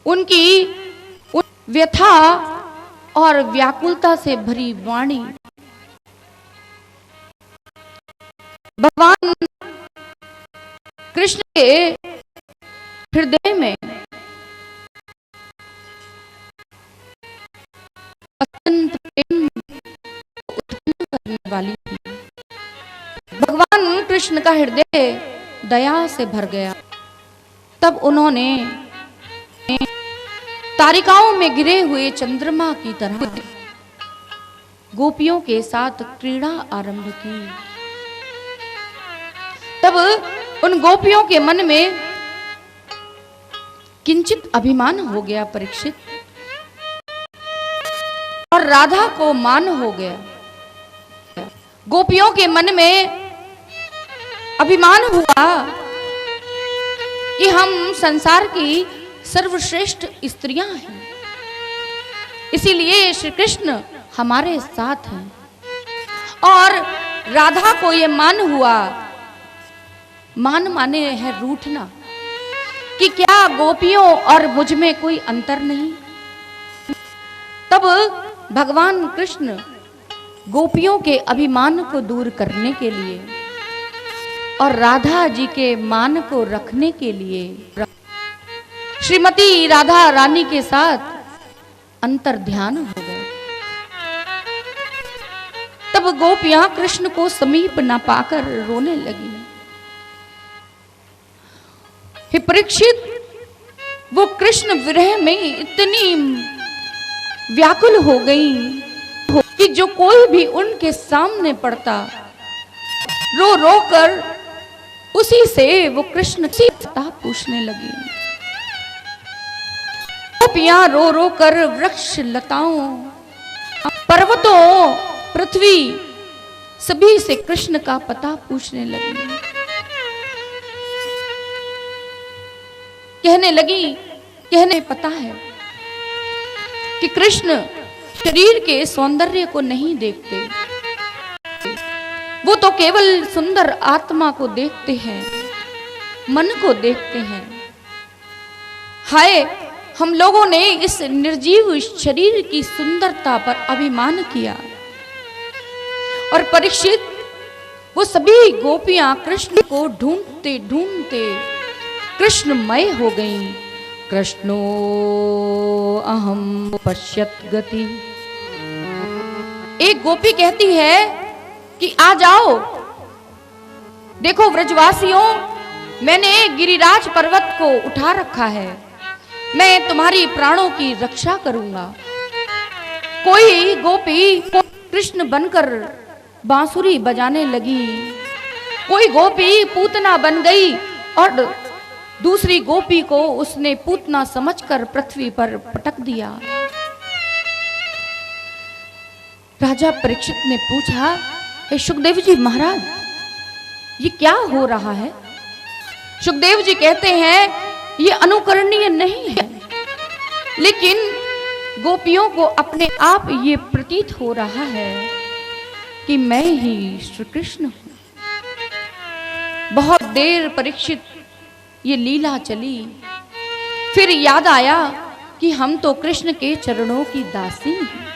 उनकी व्यथा और व्याकुलता से भरी वाणी भगवान कृष्ण के हृदय में अत्यंत प्रेम उत्पन्न करने वाली थी। भगवान कृष्ण का हृदय दया से भर गया। तब उन्होंने तारिकाओं में गिरे हुए चंद्रमा की तरह गोपियों के साथ क्रीड़ा आरंभ की। तब उन गोपियों के मन में किंचित अभिमान हो गया परीक्षित, और राधा को मान हो गया। गोपियों के मन में अभिमान हुआ कि हम संसार की सर्वश्रेष्ठ स्त्रियां हैं, इसीलिए श्री कृष्ण हमारे साथ हैं। और राधा को यह मान हुआ, मान माने है रूठना, कि क्या गोपियों और मुझ में कोई अंतर नहीं। तब भगवान कृष्ण गोपियों के अभिमान को दूर करने के लिए और राधा जी के मान को रखने के लिए श्रीमती राधा रानी के साथ अंतर ध्यान हो गए। तब गोपियां कृष्ण को समीप न पाकर रोने लगी। हे परीक्षित, वो कृष्ण विरह में इतनी व्याकुल हो गई कि जो कोई भी उनके सामने पड़ता रो रो कर उसी से वो कृष्ण की पता पूछने लगी। गोपियां रो रो कर वृक्ष लताओं पर्वतों पृथ्वी सभी से कृष्ण का पता पूछने लगी। कहने पता है कि कृष्ण शरीर के सौंदर्य को नहीं देखते, वो तो केवल सुंदर आत्मा को देखते हैं, मन को देखते हैं। हाय, हम लोगों ने इस निर्जीव शरीर की सुंदरता पर अभिमान किया। और परीक्षित, वो सभी गोपियां कृष्ण को ढूंढते ढूंढते कृष्णमय हो गईं। कृष्णो अहम पश्यत गति। एक गोपी कहती है कि आ जाओ, देखो व्रजवासियों, मैंने गिरिराज पर्वत को उठा रखा है, मैं तुम्हारी प्राणों की रक्षा करूंगा। कोई गोपी कृष्ण बनकर बांसुरी बजाने लगी, कोई गोपी पूतना बन गई और दूसरी गोपी को उसने पूतना समझकर पृथ्वी पर पटक दिया। राजा परीक्षित ने पूछा, हे सुखदेव जी महाराज, ये क्या हो रहा है? सुखदेव जी कहते हैं, ये अनुकरणीय नहीं है, लेकिन गोपियों को अपने आप ये प्रतीत हो रहा है कि मैं ही श्री कृष्ण हूं। बहुत देर परीक्षित ये लीला चली, फिर याद आया कि हम तो कृष्ण के चरणों की दासी हैं।